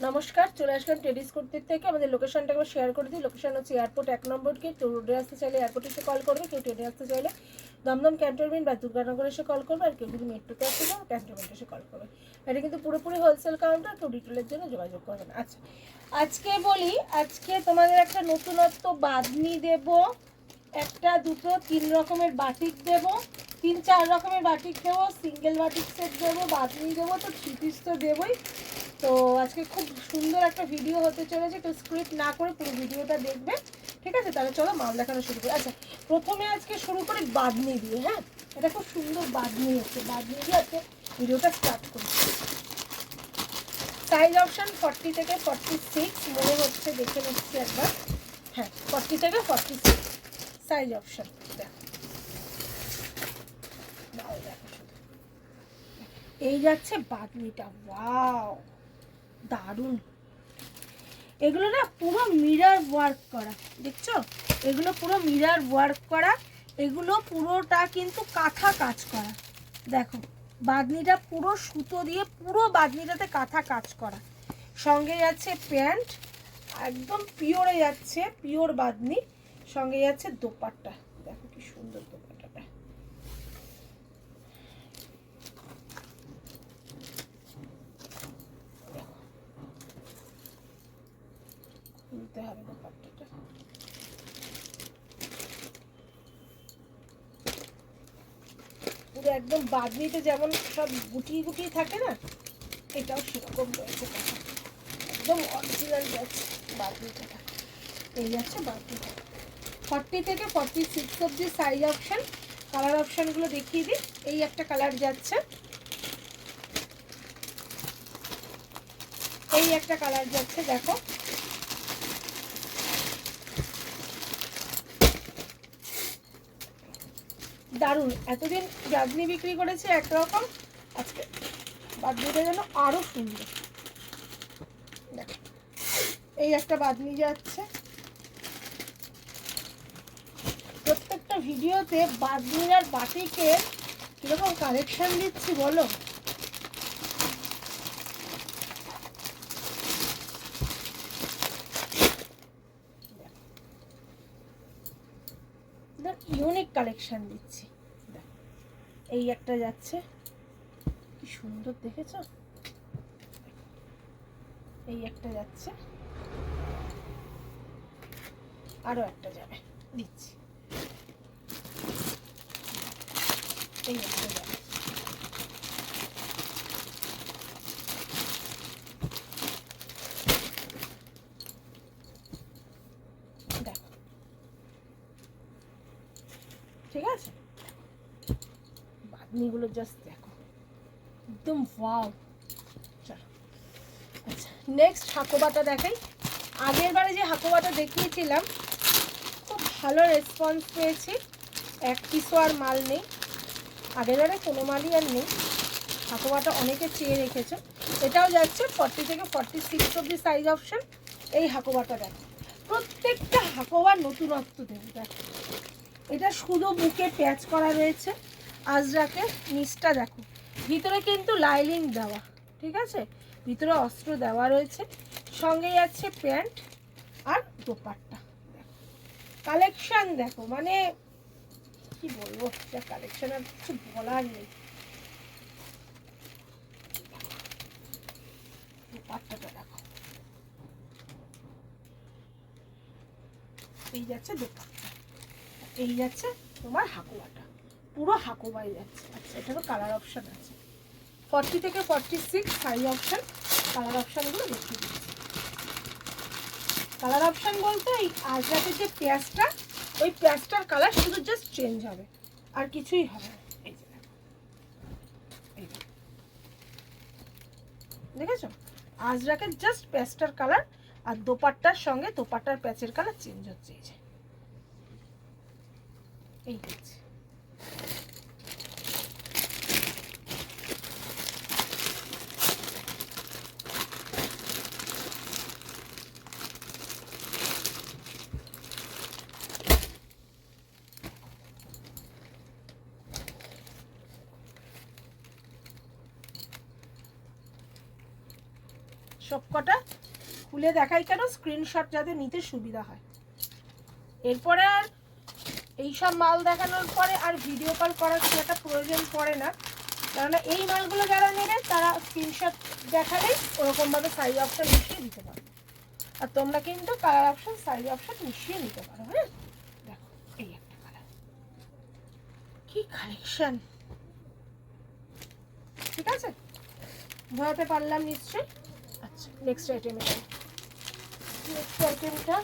নমস্কার, চলে আসলাম টেডিস কুর্তির থেকে। আমাদের লোকেশনটা একবার শেয়ার করে দিই। লোকেশন হচ্ছে এয়ারপোর্ট 1 নম্বর গেট। কেউ রোডে আসতে চাইলে এয়ারপোর্টে এসে কল করবে, কেউ ট্রেনে আসতে চাইলে দমদম ক্যান্টনমেন্ট বা দুর্গানগর এসে কল করবে, আর কেউ যদি মেট্রোতে আসতে চাও ক্যান্টনমেন্ট এসে কল করবে। এটা কিন্তু পুরোপুরি হোলসেল কাউন্টার, কেউ ডিটেলের জন্য যোগাযোগ করবেন। আচ্ছা, আজকে বলি, আজকে তোমাদের একটা নতুনত্ব বাঁধনি দেব, একটা দুটো তিন রকমের বাটিক দেব, 3-4 রকমের বাটিক দেবো, সিঙ্গেল বাটিক সেট দেবো, বাঁধনি দেবো, তো 3 পিস তো দেবই। তো আজকে খুব সুন্দর একটা ভিডিও হতে চলেছে, একটু স্ক্রিপ্ট না করে পুরো ভিডিওটা দেখবে, ঠিক আছে? তাহলে চলো মাল দেখানো শুরু করি। আচ্ছা, প্রথমে আজকে শুরু করি বাঁধনি দিয়ে। হ্যাঁ, এটা খুব সুন্দর বাঁধনি হচ্ছে, বাঁধনি দিয়ে আজকে ভিডিওটা স্টার্ট করি। সাইজ অপশান 40 থেকে 46 মনে হচ্ছে, দেখে নিচ্ছি একবার। হ্যাঁ, 40 থেকে 46 সাইজ অপশান। দেখো, এই যাচ্ছে বাঁধনিটা। ওয়াও, দারুণ। এগুলো না পুরো মিরর ওয়ার্ক করা, দেখছো? এগুলো পুরো মিরর ওয়ার্ক করা, এগুলো পুরোটা কিন্তু কাঁথা কাজ করা। দেখো, বাঁধনিটা পুরো সুতো দিয়ে পুরো বাঁধনিটাতে কাঁথা কাজ করা। সঙ্গে যাচ্ছে প্যান্ট, একদম পিওরে যাচ্ছে, পিওর বাঁধনি। সঙ্গে যাচ্ছে দোপাট্টা। দেখো কি সুন্দর দোপাট্টাটা। খুলতে হবে দোপাট্টাটা। পুরো একদম বাঁধনিতে যেমন সব গুটিয়ে গুটিয়ে থাকে না, এটাও সেরকম রয়েছে। একদম অরিজিনাল যাচ্ছে বাঁধনিটা। এই যাচ্ছে বাঁধনিটা। 40 থেকে 46 অবধি সাইজ অপশান। কালার অপশানগুলো দেখিয়ে দিই। এই একটা কালার যাচ্ছে, এই একটা কালার যাচ্ছে, দেখো। দারুণ। এতদিন বাঁধনি বিক্রি করেছে একরকম, আজকে বাঁধনিটা যেন আরো সুন্দর। দেখো, এই একটা বাঁধনি যাচ্ছে। প্রত্যেকটা ভিডিওতে বাঁধনির আর বাটিকের কিরকম কালেকশন দিচ্ছি বলো। ইউনিক কালেকশন দিচ্ছি। এই একটা যাচ্ছে, কি সুন্দর, দেখেছো? এই একটা যাচ্ছে, আরো একটা যাবে, দিচ্ছি। এই একটা যাবে, দেখো, ঠিক আছে? বাঁধনিগুলো জাস্ট দেখো, একদম ওয়াও। চলো, আচ্ছা, নেক্সট হাকোবাটা দেখাই। আগের বারে যে হাকোবাটা দেখিয়েছিলাম, খুব ভালো রেসপন্স পেয়েছি। এক পিসও আর মাল নেই, আগের বারে কোনো মালই আর নেই। হাকোবাটা অনেকে চেয়ে রেখেছে। এটাও যাচ্ছে 40 থেকে 46 অবধি সাইজ অপশান। এই হাকোবাটা দেখো, প্রত্যেকটা হাকোবার নতুনত্ব দেবে। দেখো, এটা শুধু বুকে প্যাচ করা রয়েছে আজরাকে। নিচটা দেখো, ভিতরে কিন্তু লাইলিং দেওয়া, ঠিক আছে? ভিতরে অস্ত্র দেওয়া রয়েছে। সঙ্গে যাচ্ছে প্যান্ট আর দোপাট্টা। দেখো, কালেকশন দেখো, মানে কি বলবো, যা কালেকশন আর কিছু বলার নেই। দোপাট্টাটা দেখো, এই যাচ্ছে দোপাট্টা, এই যাচ্ছে তোমার হাকুয়াটা, পুরো হাকুয়াই যাচ্ছে। আচ্ছা, এটারও কালার অপশান আছে। 40 থেকে 46 সাইজ অপশান। কালার অপশানগুলো দেখিয়ে দিচ্ছি। কালার অপশান বলতে এই আজরাকের যে পেঁয়াজটা, ওই পেঁয়াজটার কালার শুধু জাস্ট চেঞ্জ হবে, আর কিছুই হবে না। এই যে দেখেছো, আজরাকের জাস্ট পেঁয়াজটার কালার, আর দোপাট্টার সঙ্গে দোপাট্টার প্যাচের কালার চেঞ্জ হচ্ছে। এই যে এই হচ্ছে। সবকটা খুলে দেখাই কেন, স্ক্রিনশট যাতে নিতে সুবিধা হয়। এরপরে আর এইসব মাল দেখানোর পরে আর ভিডিও কল করার খুব একটা প্রয়োজন পড়ে না, কেননা এই মালগুলো যারা নেবে তারা স্ক্রিনশট দেখালেই ওরকমভাবে সাইজ অপশান মিশিয়ে দিতে পারো। আর তোমরা কিন্তু কালার অপশান সাইজ অপশান মিশিয়ে নিতে পারো। হ্যাঁ দেখো এই একটা কালার, কি কালেকশন, ঠিক আছে, বোঝাতে পারলাম নিশ্চয়ই। আচ্ছা নেক্সট আইটেমে যাই। নেক্সট আইটেমটা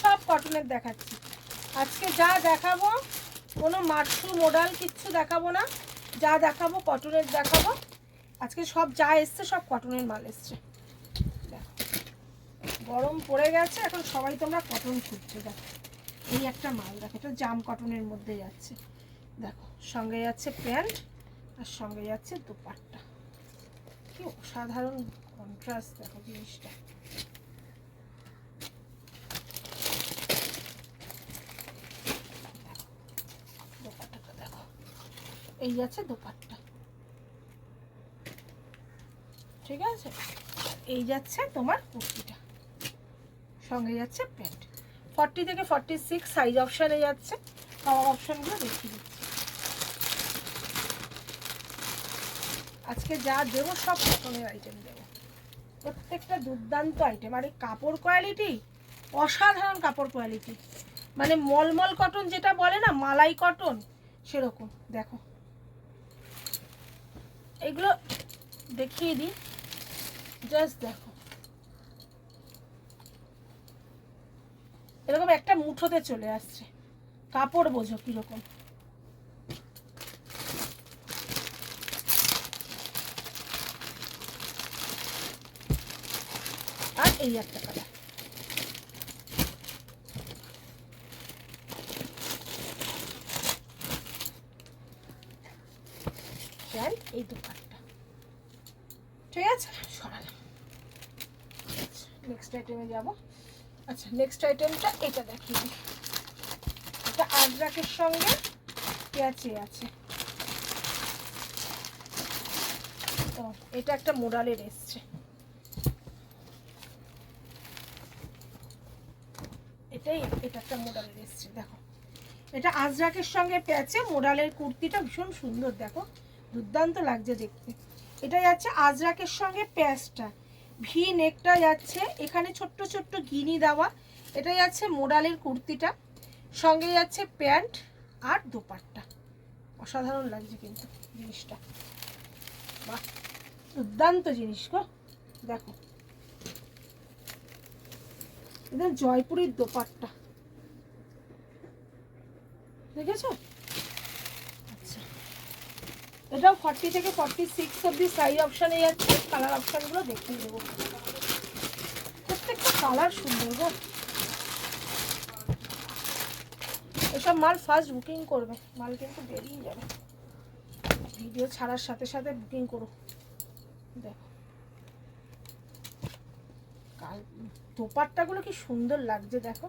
সব কটনের দেখাচ্ছি আজকে। যা দেখাবো কোনো মার্শু মডেল কিচ্ছু দেখাবো না, যা দেখাবো কটনের দেখাবো আজকে। সব যা এসছে সব কটনের মাল এসছে। দেখো গরম পড়ে গেছে এখন, সবাই তোমরা কটন খুঁজছো। দেখো এই একটা মাল, দেখো এটা জাম কটনের মধ্যে যাচ্ছে। দেখো সঙ্গে যাচ্ছে প্যান্ট আর সঙ্গে যাচ্ছে দোপাট্টা, কি অসাধারণ কন্ট্রাস্ট দেখো জিনিসটা। দোপাট্টাটা দেখো, এই যাচ্ছে দোপাট্টা, ঠিক আছে। এই যাচ্ছে তোমার কুর্তিটা, সঙ্গে যাচ্ছে প্যান্ট। 40 থেকে 46 সাইজ অপশানে যাচ্ছে। কালার অপশানগুলো দেখিয়ে দিচ্ছি আজকে। যা দেবো সব কটনের আইটেম দেবো, প্রত্যেকটা দুর্দান্ত আইটেম। আর এই কাপড় কোয়ালিটি অসাধারণ, কাপড় কোয়ালিটি মানে মলমল কটন যেটা বলে না, মালাই কটন সেরকম। দেখো এগুলো দেখিয়ে দিই, জাস্ট দেখো এরকম একটা মুঠোতে চলে আসছে। কাপড় বোঝো কিরকম, আর এই একটা কালার। এই দোকানটা ঠিক আছে, সরালাম। নেক্সট আইটেমে যাবো। আচ্ছা নেক্সট আইটেমটা এটা দেখিয়ে দিই। এটা আজরাকের সঙ্গে পেঁয়াজে আছে। তো এটা একটা মোডালের এসছে, এটাই এটা একটা মোডালের এসছে। দেখো এটা আজরাকের সঙ্গে পেঁয়াজে মোডালের কুর্তিটা ভীষণ সুন্দর, দেখো দুর্দান্ত লাগছে দেখতে। এটা যাচ্ছে আজরাকের সঙ্গে পেঁয়াজটা, ভি নেকটা যাচ্ছে, এখানে ছোট্ট ছোট্ট গিনি দেওয়া। এটা যাচ্ছে মোডালের কুর্তিটা, সঙ্গে যাচ্ছে প্যান্ট আর দোপাট্টা। অসাধারণ লাগছে কিন্তু জিনিসটা, বাহ দুর্দান্ত জিনিস গো। দেখো এটা জয়পুরের দোপাট্টা, দেখেছো? আচ্ছা এটাও 40 থেকে 46 অব্দি সাইজ অপশানে যাচ্ছে। কালার অপশানগুলো দেখিয়ে দেবো, প্রত্যেকটা কালার সুন্দর গো। এসব মাল ফার্স্ট বুকিং করবে, মাল কিন্তু বেরিয়ে যাবে। ভিডিও ছাড়ার সাথে সাথে বুকিং করো। দেখো দোপাট্টাগুলো কি সুন্দর লাগছে, দেখো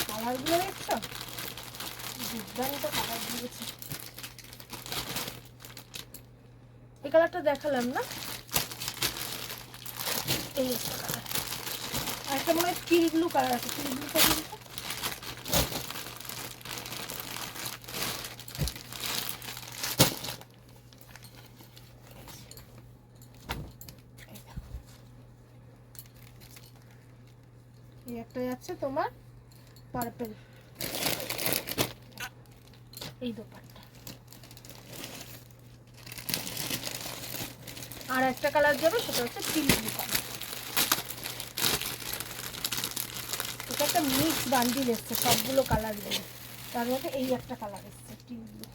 কালারগুলো দেখছো, দুর্দান্ত কালার দিয়েছে। এই কালারটা দেখালাম না, এই একটা কালার। আর একটা মনে হয় টিল ব্লু কালার আছে, টিল ব্লুটা কিন্তু এই একটা যাচ্ছে তোমার পার্পল, এই দোপাট্টা। আর একটা কালার যাবে সেটা হচ্ছে টিল ব্লু কালার। এটা একটা মিক্স বান্ডিল এসছে সবগুলো কালার নিয়ে, তার মধ্যে এই একটা কালার এসছে টিল ব্লু।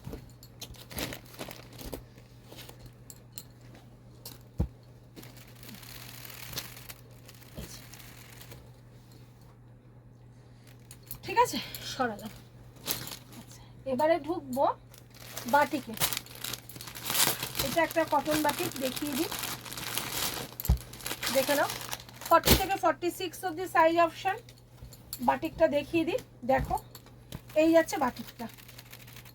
ঠিক আছে সরালাম। আচ্ছা এবারে ঢুকবো বাটিকে। এটা এটা একটা কটন বাটিক দেখিয়ে দিই, দেখে নাও 40 থেকে 46 অবধি সাইজ অপশন। বাটিকটা দেখিয়ে দিই, দেখো এই যাচ্ছে বাটিকটা।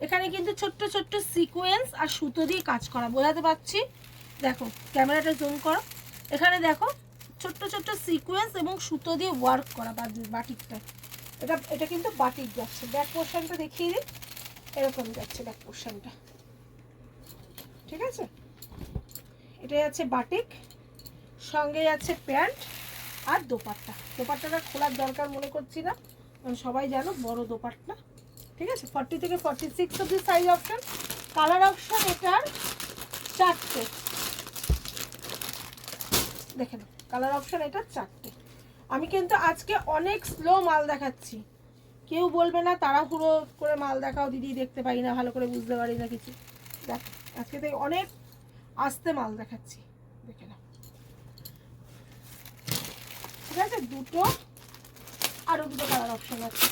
এখানে কিন্তু ছোট্ট ছোট্ট সিকোয়েন্স আর সুতো দিয়ে কাজ করা, বোঝাতে পারছি? দেখো ক্যামেরাটা জুম করো, এখানে দেখো ছোট্ট ছোট্ট সিকোয়েন্স এবং সুতো দিয়ে ওয়ার্ক করা বাটিকটা। এটা কিন্তু বাটিক যাচ্ছে। ব্যাক পোর্শনটা দেখিয়ে দিই, এরকম যাচ্ছে ব্যাক পোর্শনটা, ঠিক আছে? এটা যাচ্ছে বাটিক, সঙ্গে যাচ্ছে প্যান্ট আর দোপাট্টা। দোপাট্টাটা খোলার দরকার মনে করছি না, কারণ সবাই জানো বড় দোপাট্টা, ঠিক আছে? 40 থেকে 46 অবধি সাইজ অপশন। কালার অপশন এটার 4টে, দেখে নাও কালার অপশন এটা 4টে। আমি কিন্তু আজকে অনেক স্লো মাল দেখাচ্ছি, কেউ বলবে না তাড়াহুড়ো করে মাল দেখাও দিদি, দেখতে পাই না, ভালো করে বুঝতে পারি না কিছু। দেখ আজকে তো অনেক আস্তে মাল দেখাচ্ছি, দেখে নাও, ঠিক আছে? দুটো আরো দুটো কালার অপশন আছে।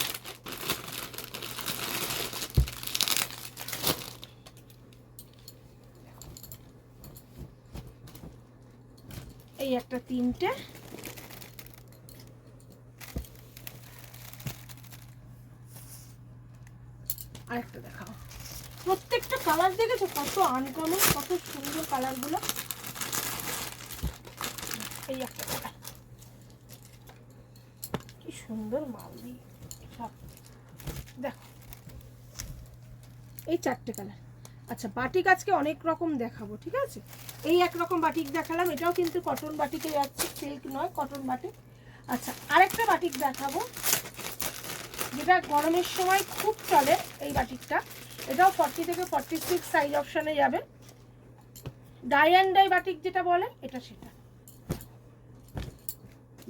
এই একটা 3টে, আরেকটা দেখাও। প্রত্যেকটা কালার দেখেছো কত আনকমন, কত সুন্দর কালারগুলো। এই একটা কালার, কি সুন্দর মাল দিয়ে সব, দেখো এই 4টে কালার। আচ্ছা বাটিক আজকে অনেক রকম দেখাবো, ঠিক আছে? এই একরকম বাটিক দেখালাম, এটাও কিন্তু কটন বাটিকে যাচ্ছে, সিল্ক নয়, কটন বাটিক। আচ্ছা আরেকটা বাটিক দেখাবো, যেটা গরমের সময় খুব চলে এই বাটিকটা। এটাও 40 থেকে 46 সাইজ অপশানে যাবে। ডাই অ্যান্ড ডাই বাটিক যেটা বলে, এটা সেটা।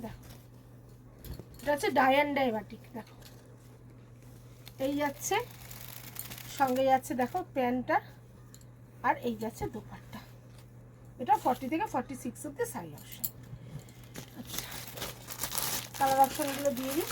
দেখো এটা হচ্ছে ডাই অ্যান্ড ডাই বাটিক, দেখো এই যাচ্ছে, সঙ্গে যাচ্ছে দেখো প্যান্টটা, আর এই যাচ্ছে দোপাট্টা। এটা 40 থেকে 46 অবধি সাইজ অপশন। আচ্ছা কালার অপশনগুলো দিয়ে দিই।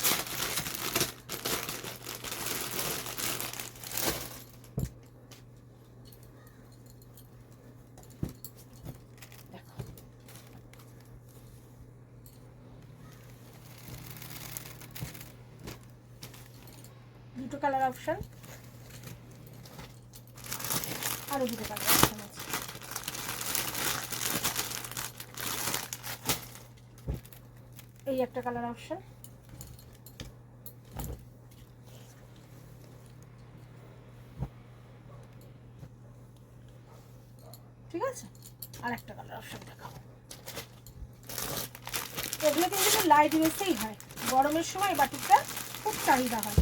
দুটো কালার অপশন, আরো দুটো কালার অপশন আছে। এই একটা কালার অপশন, ঠিক আছে? আর একটা কালার অপশন দেখাবো। এগুলো কিন্তু লাইট ওয়েটেই হয়, গরমের সময় বাটিকটা খুব চাহিদা হয়।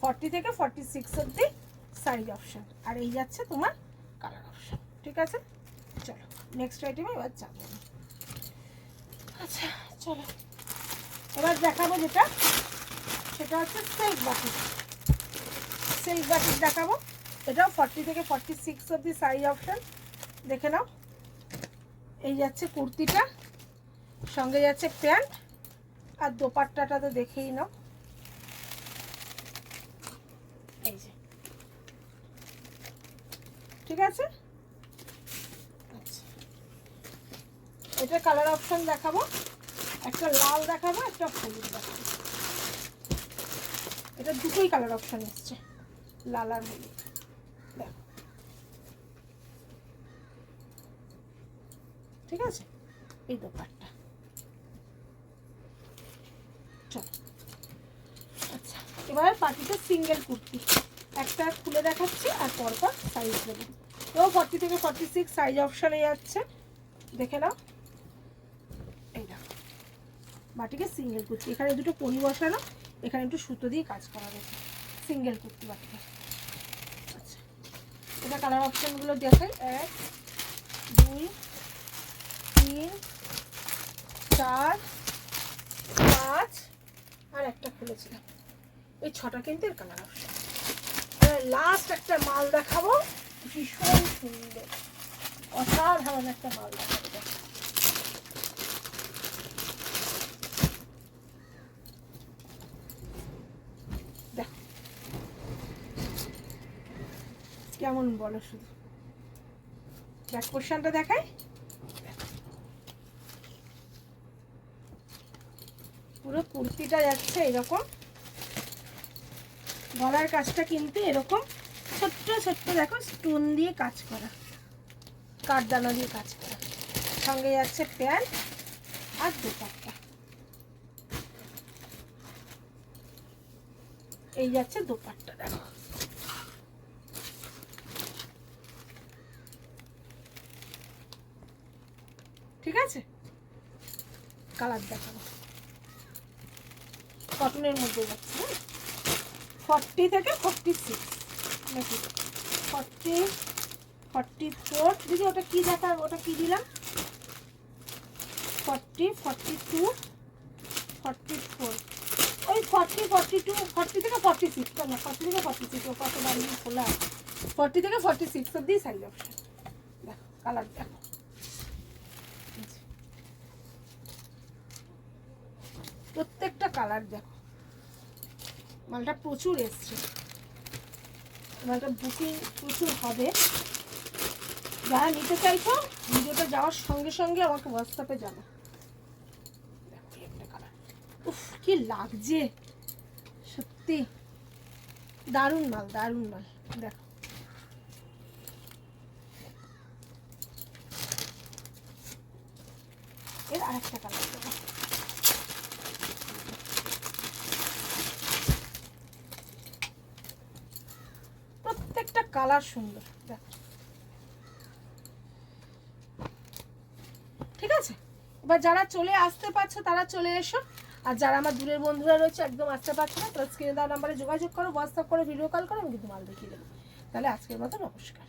40 থেকে 46 অবধি সাইজ অপশন, আর এই যাচ্ছে তোমার কালার অপশন, ঠিক আছে? চলো নেক্সট আইটেমে এবার যাবো। আচ্ছা চলো এবার দেখাবো যেটা, সেটা হচ্ছে সিল্ক বাটিক। সিল্ক বাটিক দেখাবো, এটাও 40 থেকে 46 অবধি সাইজ অপশন, দেখে নাও। এই যাচ্ছে কুর্তিটা, সঙ্গে যাচ্ছে প্যান্ট আর দোপাট্টাটা তো দেখেই নাও, এই যে, ঠিক আছে? আচ্ছা এটা কালার অপশন দেখাবো, একটা লাল দেখাবো, একটা হলুদ দেখাবো। এটা দুটোই কালার অপশন এসছে, লাল আর হলুদ। দেখো ঠিক আছে, এই দোপাট্টা। চলো আচ্ছা এবার পার্টিতে সিঙ্গেল কুর্তি একটা খুলে দেখাচ্ছি, আর পরপর সাইজ দেবো। তো 40 থেকে 46 সাইজ অপশানে যাচ্ছে, দেখে নাও। এই দেখো বাটিকে সিঙ্গেল কুর্তি, এখানে দুটো পনি বসানো, এখানে একটু সুতো দিয়ে কাজ করা রয়েছে, সিঙ্গেল কুর্তি বাটিকে। আচ্ছা এটা কালার অপশানগুলো দেখাই, 1 2 3 4 5, আর একটা খুলেছিলাম, এই 6টা কিন্তু এর কালার অপশন। লাস্ট একটা মাল দেখাবো, ভীষণ সুন্দর অসাধারণ একটা মাল দেখাবো। দেখো কেমন বলো শুধু। ব্যাক পোর্শনটা দেখাই, পুরো কুর্তিটা যাচ্ছে এরকম। গলার কাজটা কিন্তু এরকম ছোট্ট ছোট্ট দেখো স্টোন দিয়ে কাজ করা, কাঠদানা দিয়ে কাজ করা। সঙ্গে যাচ্ছে প্যান্ট আর দোপাট্টা, এই যাচ্ছে দোপাট্টা দেখো। ঠিক আছে, কালার দেখাবো। কটনের মধ্যে যাচ্ছে, হ্যাঁ 40 থেকে 46 নাকি 40 44 দিদি, ওটা কি দেখা, ওটা কি দিলাম, 40 42 44, ওই 40 42 40 থেকে 46, না 40 থেকে 46, ও কত বাড়ি খোলা, 40 থেকে 46 অব্দি সাইজ অপশন। দেখো কালার দেখো, প্রত্যেকটা কালার দেখো। মালটা প্রচুর এসছে, মালটা বুকিং প্রচুর হবে। যারা নিতে চাইছো ভিডিওটা যাওয়ার সঙ্গে সঙ্গে আমাকে হোয়াটসঅ্যাপে জানো। দেখো একটা কালার, উফ কি লাগছে সত্যি, দারুণ মাল দারুণ মাল। দেখো এর আরেকটা কালার দেখো, প্রত্যেকটা কালার সুন্দর দেখো। ঠিক আছে, এবার যারা চলে আসতে পারছো তারা চলে এসো, আর যারা আমার দূরের বন্ধুরা রয়েছে একদম আসতে পারছো না, তারা স্ক্রিনে দেওয়া নাম্বারে যোগাযোগ করো, হোয়াটসঅ্যাপ করো, ভিডিও কল করো, আমি কিন্তু মাল দেখিয়ে দেবো। তাহলে আজকের মতো নমস্কার।